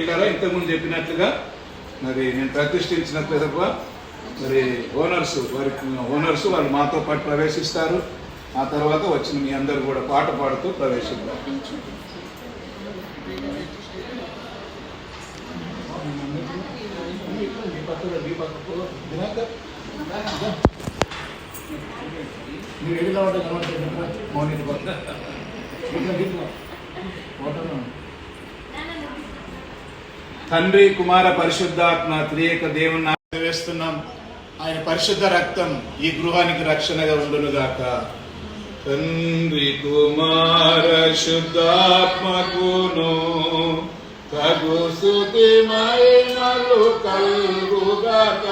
ఇక్కడ ఇంతకుముందు చెప్పినట్లుగా మరి నేను ప్రతిష్ఠించిన పిదప మరి ఓనర్స్ వాళ్ళు మాతో పాటు ప్రవేశిస్తారు. ఆ తర్వాత వచ్చిన మీ అందరూ కూడా పాట పాడుతూ ప్రవేశిస్తారు. తండ్రి కుమార పరిశుద్ధాత్మ త్రియేక దేవుని వేస్తున్నాం. ఆయన పరిశుద్ధ రక్తం ఈ గృహానికి రక్షణగా ఉండునుగాక. తండ్రి కుమార శుద్ధాత్మకును తగు స్తుతి మహిమలు కలుగుగాక.